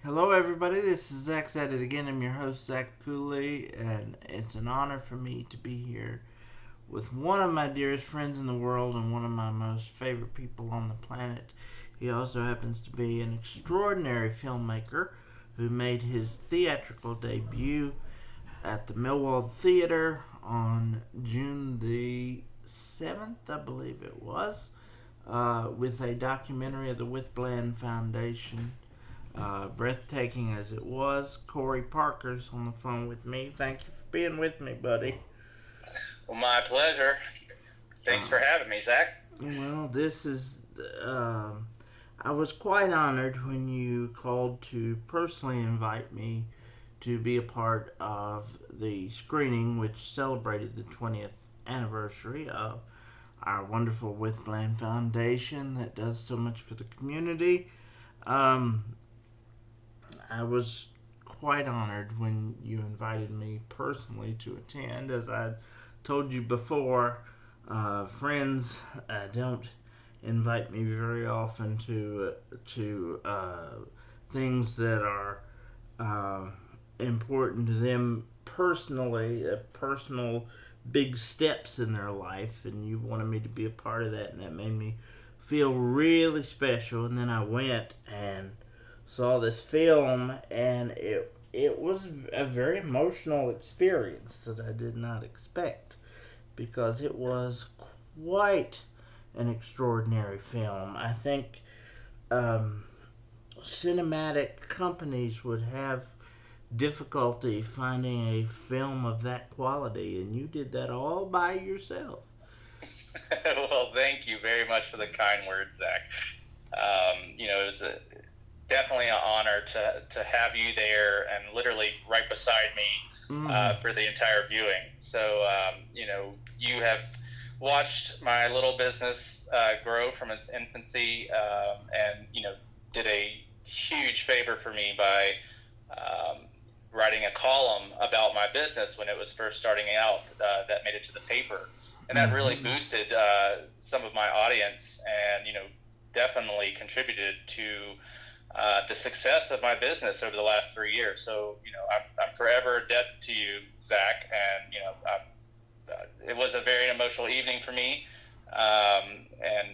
Hello, everybody. This is Zach at it again. I'm your host, Zach Cooley, and it's an honor for me to be here with one of my dearest friends in the world and one of my most favorite people on the planet. He also happens to be an extraordinary filmmaker who made his theatrical debut at the Millwall Theater on June the 7th, I believe it was, with a documentary of the Wythe-Bland Foundation. Breathtaking as it was, Cory Parker's on the phone with me. Thank you for being with me, buddy. Well, my pleasure. Thanks Uh, for having me, Zach. well, this is. I was quite honored when you called to personally invite me to be a part of the screening, which celebrated the 20th anniversary of our wonderful Wythe-Bland Foundation that does so much for the community. Um, I was quite honored when you invited me personally to attend. As I told you before, friends don't invite me very often to things that are uh, important to them personally, personal big steps in their life, and you wanted me to be a part of that, and that made me feel really special. And then I went and saw this film, and it was a very emotional experience that I did not expect because it was quite an extraordinary film. I think um, cinematic companies would have difficulty finding a film of that quality, and you did that all by yourself. Well, thank you very much for the kind words, Zach. It was definitely an honor to have you there and literally right beside me Mm. for the entire viewing. So, you have watched my little business grow from its infancy, and did a huge favor for me by um, writing a column about my business when it was first starting out that made it to the paper. And that really Mm-hmm. boosted some of my audience and, definitely contributed to the success of my business over the last 3 years. So, I'm forever in debt to you, Zach. And, it was a very emotional evening for me. And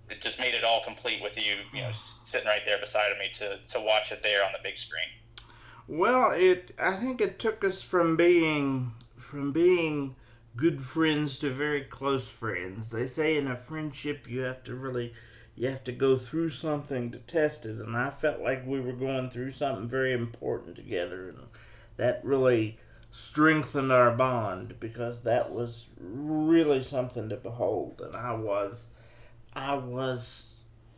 it just made it all complete with you, sitting right there beside of me to watch it there on the big screen. Well, it I think it took us from being good friends to very close friends. They say in a friendship you have to go through something to test it, and I felt like we were going through something very important together, and that really strengthened our bond because that was really something to behold, and I was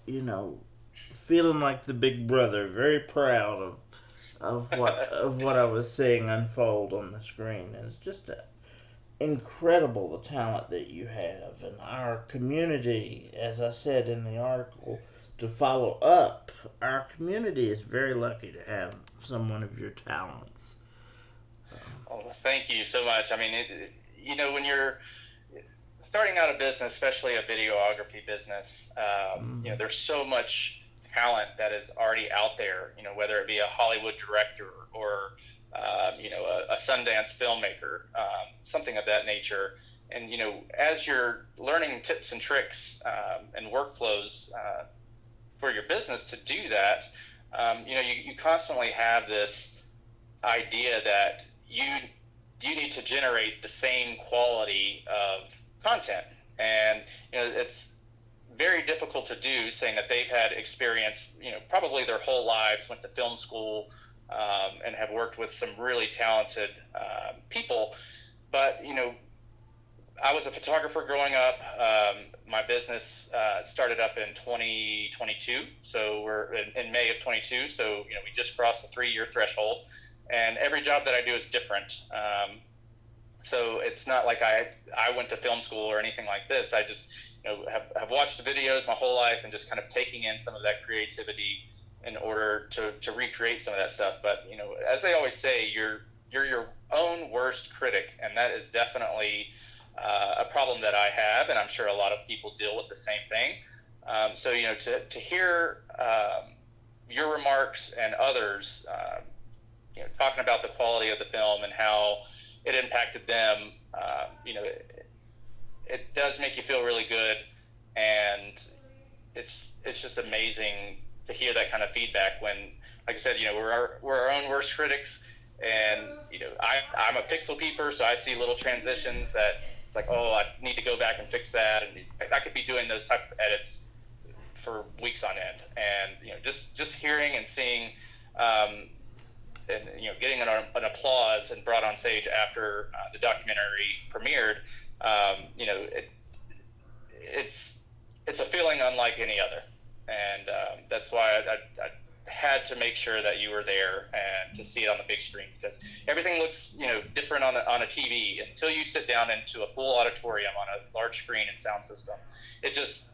you know feeling like the big brother, very proud of what I was seeing unfold on the screen. And it's just incredible the talent that you have, and our community, as I said in the article, to follow up. Our community is very lucky to have someone of your talents. Oh, thank you so much. I mean, when you're starting out a business, especially a videography business, Mm. there's so much talent that is already out there. Whether it be a Hollywood director or a Sundance filmmaker, something of that nature. And as you're learning tips and tricks and workflows for your business to do that, you constantly have this idea that you need to generate the same quality of content, and it's very difficult to do, saying that they've had experience, probably their whole lives, went to film school, and have worked with some really talented people. But I was a photographer growing up. My business started up in 2022, so we're in May of 22. So we just crossed the 3-year threshold, and every job that I do is different. So it's not like I went to film school or anything like this. I just have watched videos my whole life and just kind of taking in some of that creativity in order to recreate some of that stuff. But as they always say, you're your own worst critic, and that is definitely a problem that I have, and I'm sure a lot of people deal with the same thing. So to hear your remarks and others, talking about the quality of the film and how it impacted them, it does make you feel really good, and it's just amazing to hear that kind of feedback when, like I said, we're our own worst critics, and I'm a pixel peeper, so I see little transitions that it's like, oh, I need to go back and fix that, and I could be doing those type of edits for weeks on end, and just hearing and seeing. And getting an applause and brought on stage after the documentary premiered, it's it's a feeling unlike any other, and that's why I had to make sure that you were there and to see it on the big screen, because everything looks different on a TV until you sit down into a full auditorium on a large screen and sound system. It just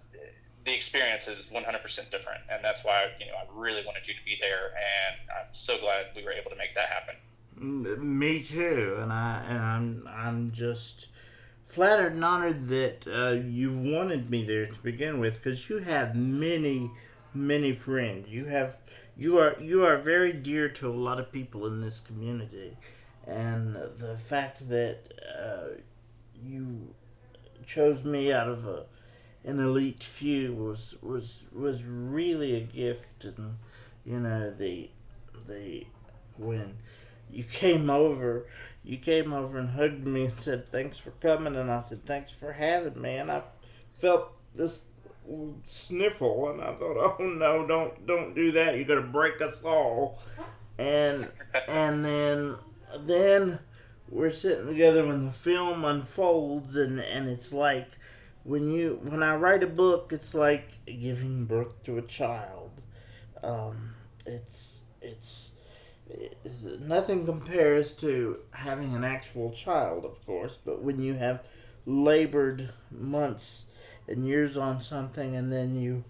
the experience is 100% different, and that's why I really wanted you to be there, and I'm so glad we were able to make that happen. Me too, and I'm just flattered and honored that you wanted me there to begin with, because you have many friends. You are very dear to a lot of people in this community, and the fact that you chose me out of an elite few was really a gift. And the when you came over you came over and hugged me and said thanks for coming, and I said thanks for having me, and I felt this sniffle, and I thought, oh no, don't do that, you're gonna break us all. And and then then we're sitting together when the film unfolds, and it's like when I write a book, it's like giving birth to a child. Um, it's it's nothing compares to having an actual child, of course, but when you have labored months and years on something, and then you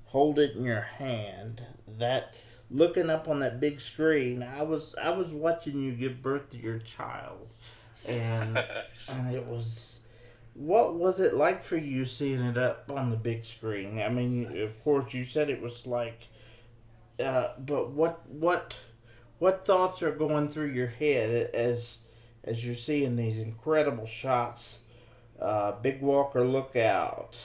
hold it in your hand, that looking up on that big screen, I was watching you give birth to your child, and it was. What was it like for you seeing it up on the big screen? I mean, of course, you said it was like, but what thoughts are going through your head as you're seeing these incredible shots? Big Walker Lookout,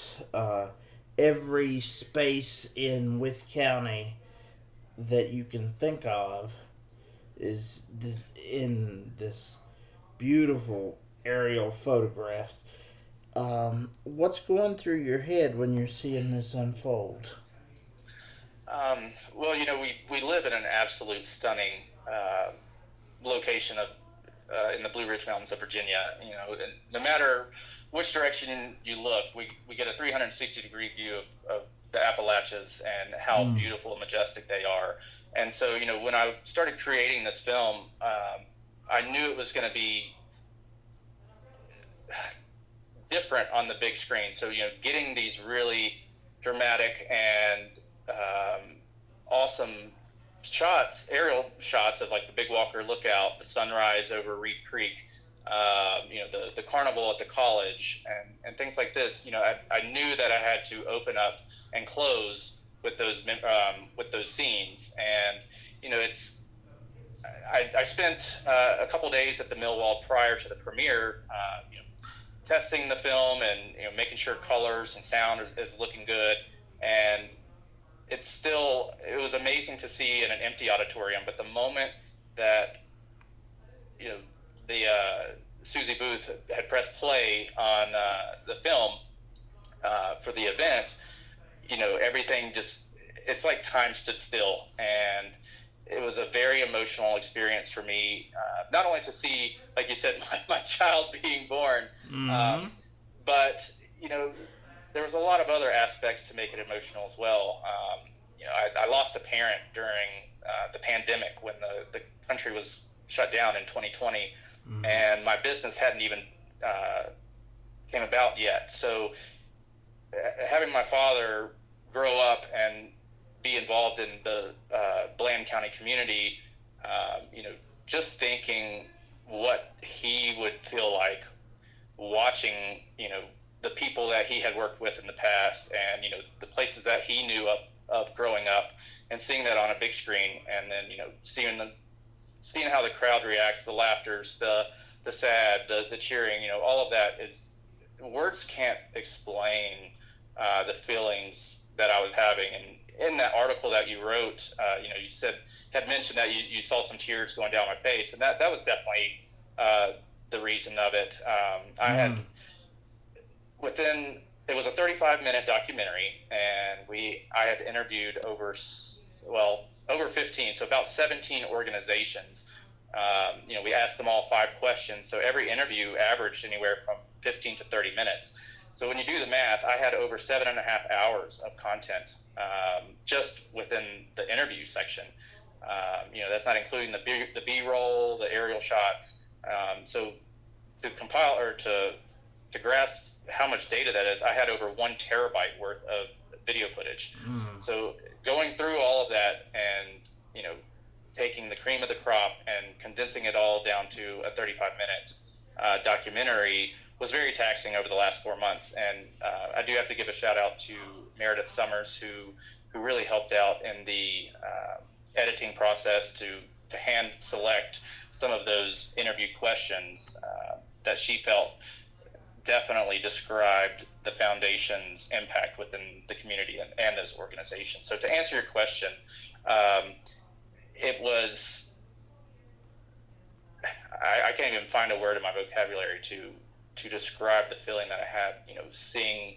every space in Wythe County that you can think of is in this beautiful aerial photographs. What's going through your head when you're seeing this unfold? Well, we live in an absolute stunning location in the Blue Ridge Mountains of Virginia. And no matter which direction you look, we get a 360-degree view of the Appalachians and how Mm. beautiful and majestic they are. And so, when I started creating this film, I knew it was going to be different on the big screen. So, getting these really dramatic and awesome shots, aerial shots of like the Big Walker Lookout, the sunrise over Reed Creek, the carnival at the college, and things like this. I knew that I had to open up and close with those scenes, and it's. I spent a couple days at the Millwall prior to the premiere, testing the film and making sure colors and sound is looking good, and it was amazing to see in an empty auditorium. But the moment that you know the Susie Booth had pressed play on the film for the event, everything just, it's like time stood still, and it was a very emotional experience for me, not only to see, like you said, my child being born, Mm-hmm. but there was a lot of other aspects to make it emotional as well. I lost a parent during the pandemic when the country was shut down in 2020, Mm-hmm. and my business hadn't even came about yet. So having my father grow up and be involved in the Bland County community, just thinking what he would feel like watching, the people that he had worked with in the past, and the places that he knew up of growing up and seeing that on a big screen, and then seeing how the crowd reacts, the laughters, the sad, the cheering, all of that is words can't explain the feelings that I was having. And in that article that you wrote, you had mentioned that you saw some tears going down my face, and that was definitely the reason of it. I had within it was a 35-minute documentary, and I had interviewed over 15, so about 17 organizations. We asked them all 5 questions, so every interview averaged anywhere from 15 to 30 minutes. So when you do the math, I had over 7.5 hours of content just within the interview section. That's not including the B-roll, the aerial shots. So to compile or to grasp how much data that is, I had over 1 terabyte worth of video footage. So going through all of that and taking the cream of the crop and condensing it all down to a 35-minute documentary was very taxing over the last 4 months. And I do have to give a shout out to Meredith Summers, who really helped out in the editing process to hand select some of those interview questions that she felt definitely described the foundation's impact within the community and those organizations. So to answer your question, it was, I can't even find a word in my vocabulary to describe the feeling that I had, seeing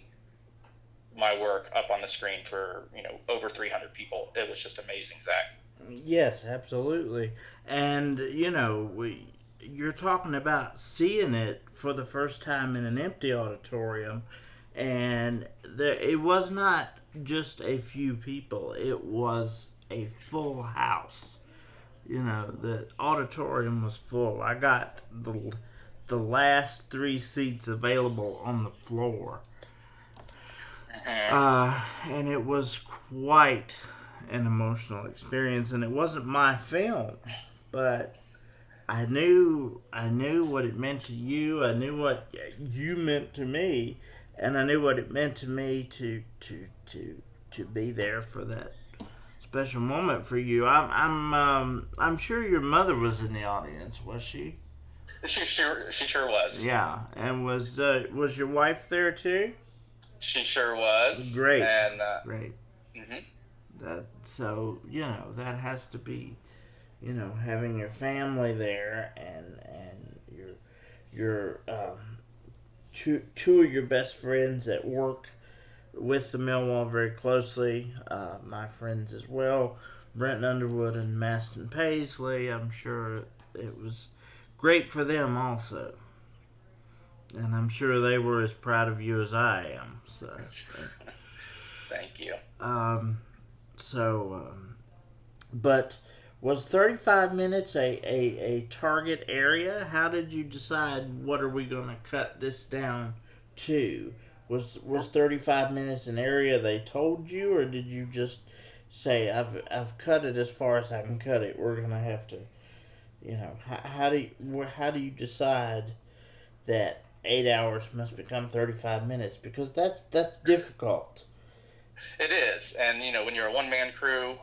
my work up on the screen for, over 300 people. It was just amazing, Zach. Yes, absolutely. And, you're talking about seeing it for the first time in an empty auditorium, and it was not just a few people, it was a full house. The auditorium was full. I got the last 3 seats available on the floor. And it was quite an emotional experience, and it wasn't my film, but I knew what it meant to you. I knew what you meant to me, and I knew what it meant to me to be there for that special moment for you. I'm sure your mother was in the audience, was she? She sure was. Yeah, and was your wife there too? She sure was. Great. And great. Mm-hmm. That has to be, having your family there and your two of your best friends that work with the Millwall very closely, my friends as well, Brent Underwood and Maston Paisley. I'm sure it was great for them also. And I'm sure they were as proud of you as I am. So, thank you. But was 35 minutes a target area? How did you decide what are we going to cut this down to? Was 35 minutes an area they told you, or did you just say I've cut it as far as I can cut it? We're going to have to, how do you decide that 8 hours must become 35 minutes? Because that's difficult. It is, and when you're a one-man crew,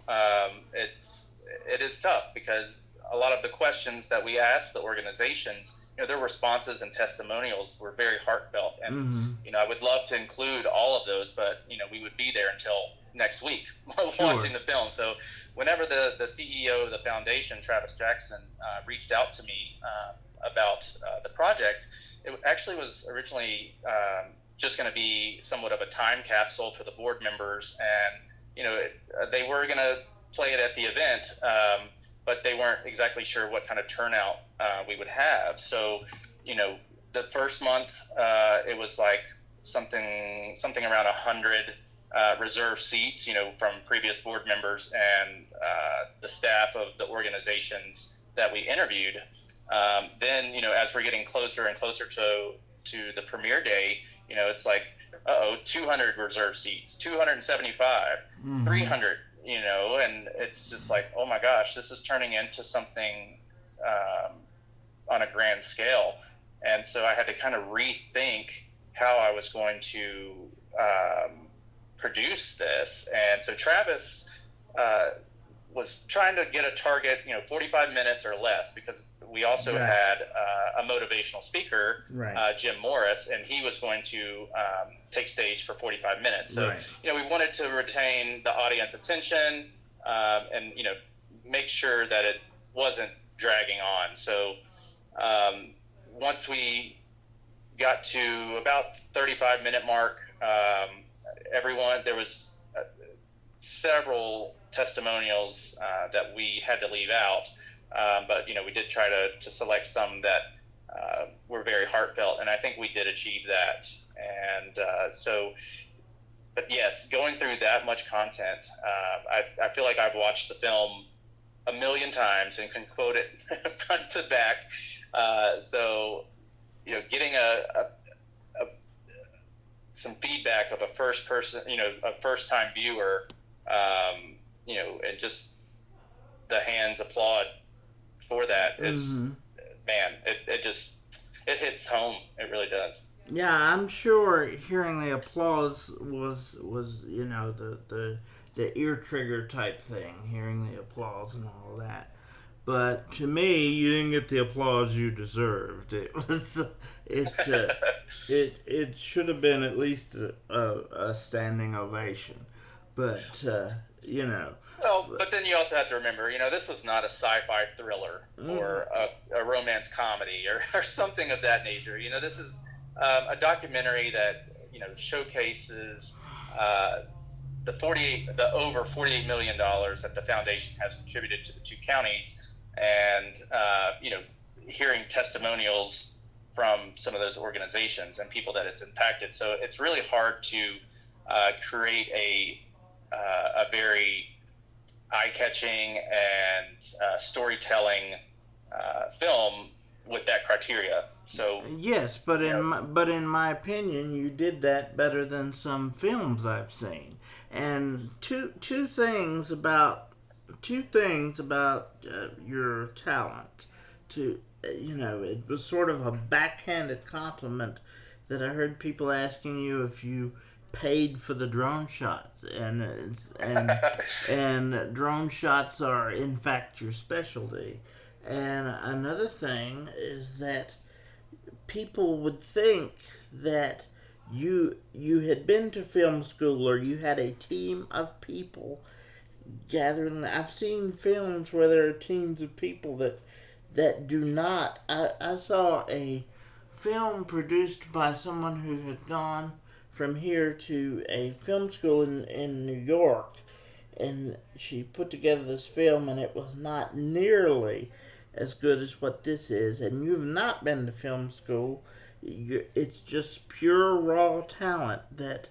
it is tough because a lot of the questions that we asked the organizations, their responses and testimonials were very heartfelt, and I would love to include all of those, but we would be there until next week watching the film. So whenever the CEO of the foundation, Travis Jackson, reached out to me about the project, it actually was originally just going to be somewhat of a time capsule for the board members, and they were going to play it at the event, but they weren't exactly sure what kind of turnout we would have. So the first month it was like something around 100 reserve seats, from previous board members and the staff of the organizations that we interviewed. Then as we're getting closer and closer to the premiere day, it's like 200 reserve seats, 275, 300, and it's just like, oh my gosh, this is turning into something on a grand scale. And so I had to kind of rethink how I was going to produce this. And so Travis uh, was trying to get a target, 45 minutes or less, because we also Gotcha. had a motivational speaker, Right. Jim Morris, and he was going to take stage for 45 minutes. So, Right. we wanted to retain the audience attention, and, make sure that it wasn't dragging on. So once we got to about 35-minute mark, there was several testimonials that we had to leave out, but we did try to select some that were very heartfelt, and I think we did achieve that. And but yes, going through that much content, I feel like I've watched the film a million times and can quote it front to back. So getting some feedback of a first person, a first time viewer, and just the hands applaud for that is, man, it hits home. It really does. Yeah, I'm sure hearing the applause was the ear trigger type thing, hearing the applause and all that. But to me, you didn't get the applause you deserved. It it should have been at least a standing ovation. But Well, but then you also have to remember, this was not a sci-fi thriller or a romance comedy or something of that nature. This is a documentary that showcases the over $48 million that the foundation has contributed to the two counties, and hearing testimonials from some of those organizations and people that it's impacted. So it's really hard to create a very eye-catching and storytelling film with that criteria. So yes, but in my opinion, you did that better than some films I've seen. And two things about your talent. It was sort of a backhanded compliment that I heard people asking you if you paid for the drone shots, and drone shots are in fact your specialty. And another thing is that people would think that you had been to film school or you had a team of people gathering. I've seen films where there are teams of people that do not. I saw a film produced by someone who had gone from here to a film school in New York, and she put together this film, and it was not nearly as good as what this is. And you've not been to film school. It's just pure raw talent that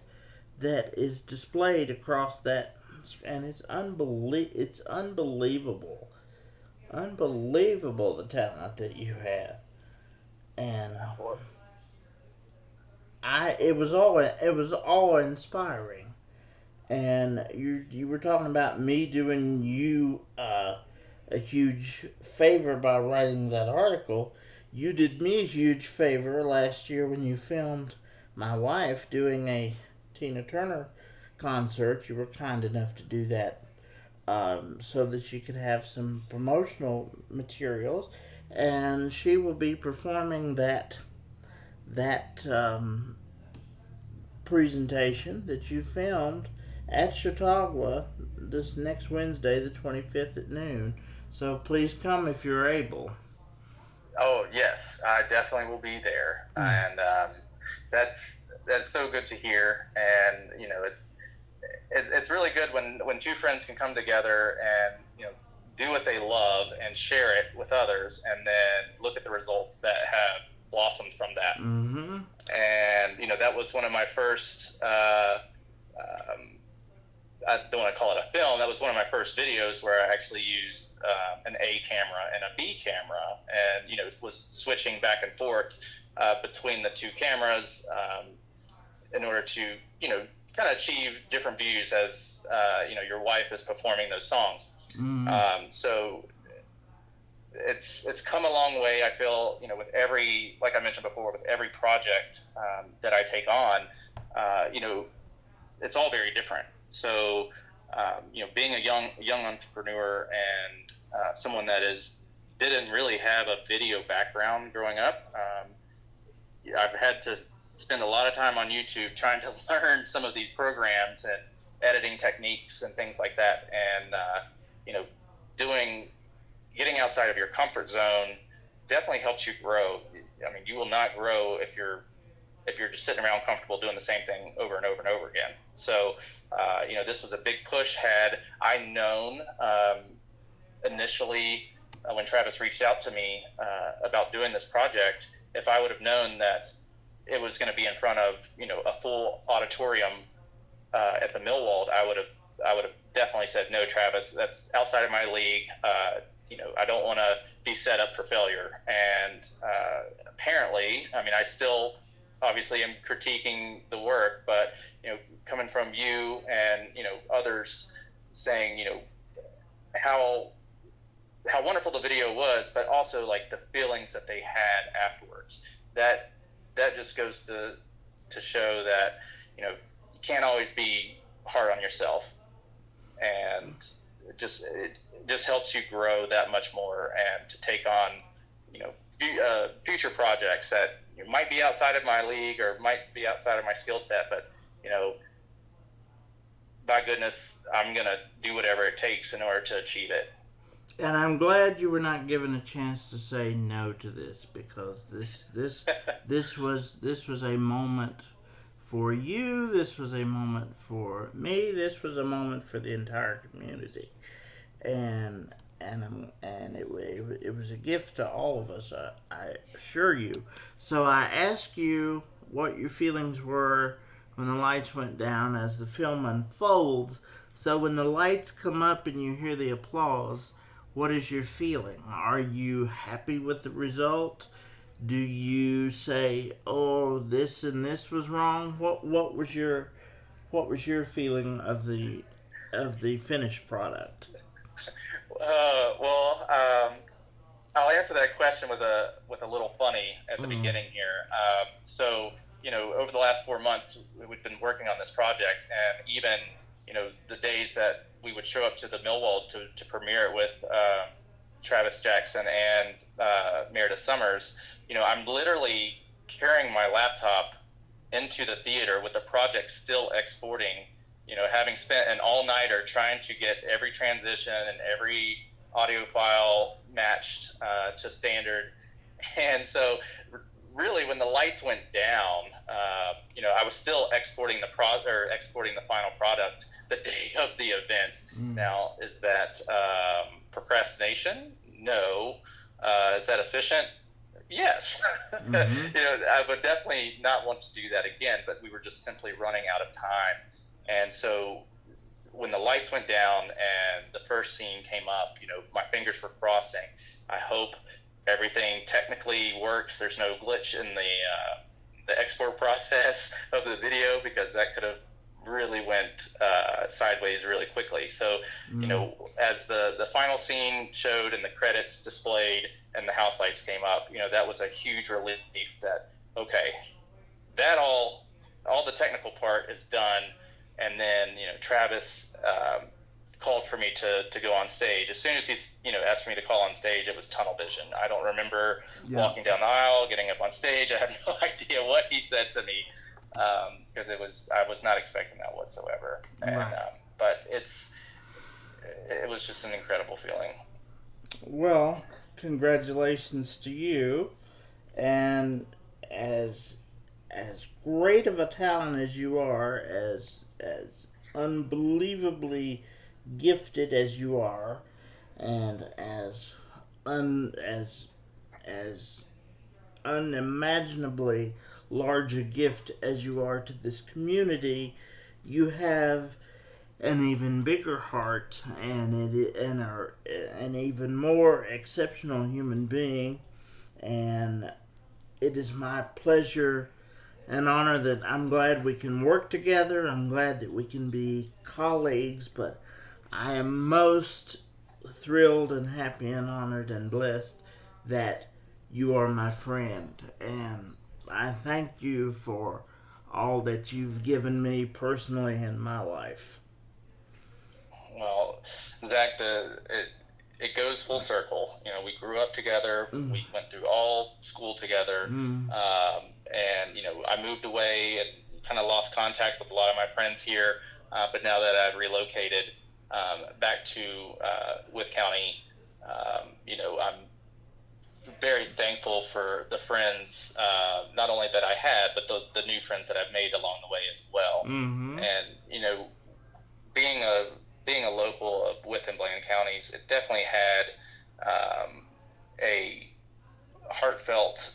is displayed across that, and it's unbelievable, unbelievable the talent that you have. And it was all inspiring. And you were talking about me doing you a huge favor by writing that article. You did me a huge favor last year when you filmed my wife doing a Tina Turner concert. You were kind enough to do that, so that she could have some promotional materials, and she will be performing that presentation that you filmed at Chautauqua this next Wednesday, the 25th at noon. So please come if you're able. Oh yes, I definitely will be there, and that's so good to hear. And it's really good when two friends can come together and do what they love and share it with others, and then look at the results that have blossomed from that. Mm-hmm. And that was one of my first. I don't want to call it a film. That was one of my first videos where I actually used an A camera and a B camera, and was switching back and forth between the two cameras in order to kind of achieve different views as your wife is performing those songs. Mm-hmm. So it's come a long way. I feel with every, like I mentioned before, with every project that I take on, it's all very different. So, being a young entrepreneur and someone that didn't really have a video background growing up, I've had to spend a lot of time on YouTube trying to learn some of these programs and editing techniques and things like that. And you know, doing getting outside of your comfort zone definitely helps you grow. I mean, you will not grow if you're just sitting around comfortable doing the same thing over and over and over again. So, this was a big push. Had I known initially when Travis reached out to me about doing this project, if I would have known that it was going to be in front of a full auditorium at the Millwald, I would have definitely said, no, Travis, that's outside of my league. I don't want to be set up for failure. And apparently, I mean, I still obviously am critiquing the work, but coming from you and others saying how wonderful the video was, but also like the feelings that they had afterwards. That just goes to show that you can't always be hard on yourself, and it just helps you grow that much more and to take on future projects that might be outside of my league or might be outside of my skill set, but by goodness, I'm gonna do whatever it takes in order to achieve it. And I'm glad you were not given a chance to say no to this, because this was a moment for you. This was a moment for me. This was a moment for the entire community, and it was a gift to all of us. I assure you. So I asked you what your feelings were when the lights went down as the film unfolds. So when the lights come up and you hear the applause, what is your feeling? Are you happy with the result? Do you say, "Oh, this and this was wrong"? What was your feeling of the finished product? Well, I'll answer that question with a little funny at the beginning here. So, over the last 4 months, we've been working on this project, and even the days that we would show up to the Millwald to premiere it with Travis Jackson and Meredith Summers, I'm literally carrying my laptop into the theater with the project still exporting, having spent an all-nighter trying to get every transition and every audio file matched to standard. And so really when the lights went down, I was still exporting exporting the final product the day of the event. Now, is that procrastination? No. Is that efficient? Yes. I would definitely not want to do that again, but we were just simply running out of time. And so when the lights went down and the first scene came up, my fingers were crossing. I hope everything technically works. There's no glitch in the export process of the video, because that could have really went sideways really quickly. So, as the final scene showed and the credits displayed and the house lights came up, that was a huge relief that, okay, that all the technical part is done. And then, Travis called for me to go on stage. As soon as he, asked me to call on stage, it was tunnel vision. I don't remember walking down the aisle, getting up on stage. I have no idea what he said to me, because I was not expecting that whatsoever. And, but it was just an incredible feeling. Well, congratulations to you, and as great of a talent as you are, as unbelievably gifted as you are, and as unimaginably large a gift as you are to this community, you have an even bigger heart and are an even more exceptional human being. And it is my pleasure and honor that I'm glad we can work together. I'm glad that we can be colleagues, but I am most thrilled and happy and honored and blessed that you are my friend. And I thank you for all that you've given me personally in my life. Well, Zach, it goes full circle. We grew up together. Mm. We went through all school together. Mm. And I moved away and kind of lost contact with a lot of my friends here. But now that I've relocated back to Wythe County, I'm very thankful for the friends, not only that I had, but the new friends that I've made along the way as well. Mm-hmm. And being a local of Wythe-Bland counties, it definitely had a heartfelt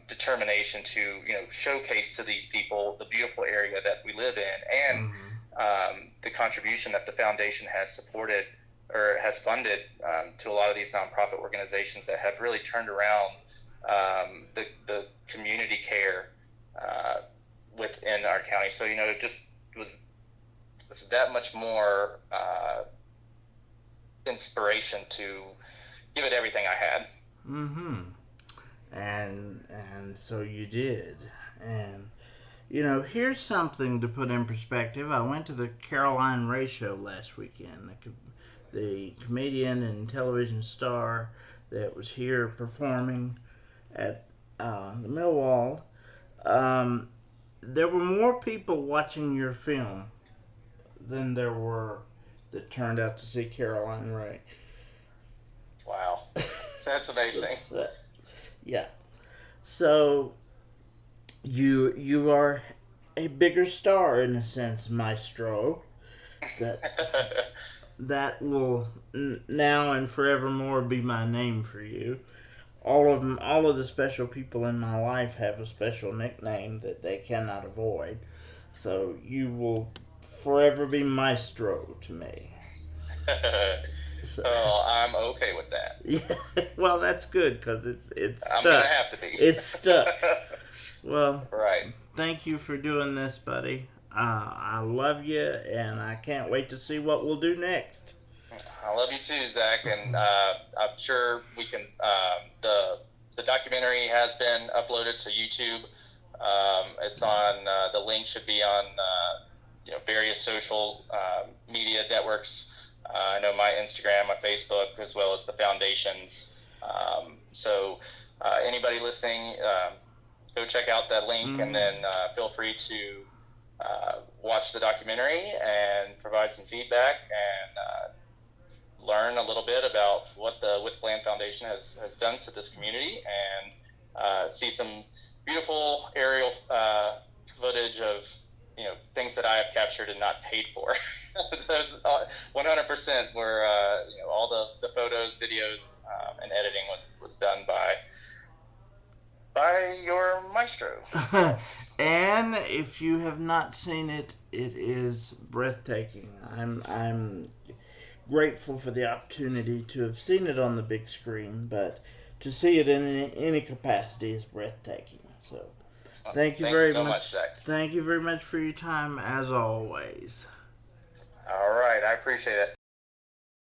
determination to showcase to these people the beautiful area that we live in, and the contribution that the foundation has supported or has funded to a lot of these nonprofit organizations that have really turned around the community care within our county. So it just was that much more inspiration to give it everything I had. Mm-hmm. And so you did. And here's something to put in perspective. I went to the Caroline Ray show last weekend. The comedian and television star that was here performing at the Millwall. There were more people watching your film than there were that turned out to see Caroline Ray. Wow. That's amazing. Yeah. So you are a bigger star in a sense, maestro. That will now and forevermore be my name for you. All of the special people in my life have a special nickname that they cannot avoid. So you will forever be maestro to me. So I'm okay with that. Yeah, well, that's good because it's stuck. I'm gonna have to be. It's stuck. Well, right. Thank you for doing this, buddy. I love you, and I can't wait to see what we'll do next. I love you too, Zach, and I'm sure we can. The documentary has been uploaded to YouTube. It's on. The link should be on various social media networks. I know my Instagram, my Facebook, as well as the foundation's. So anybody listening, go check out that link, and then feel free to watch the documentary and provide some feedback and learn a little bit about what the Wythe-Bland Foundation has done to this community, and see some beautiful aerial footage of things that I have captured and not paid for. Those 100% were all the photos, videos, and editing was done by your maestro. And if you have not seen it, it is breathtaking. I'm grateful for the opportunity to have seen it on the big screen, but to see it in any capacity is breathtaking. So thank you very much. Thank you very much for your time, as always. All right, I appreciate it.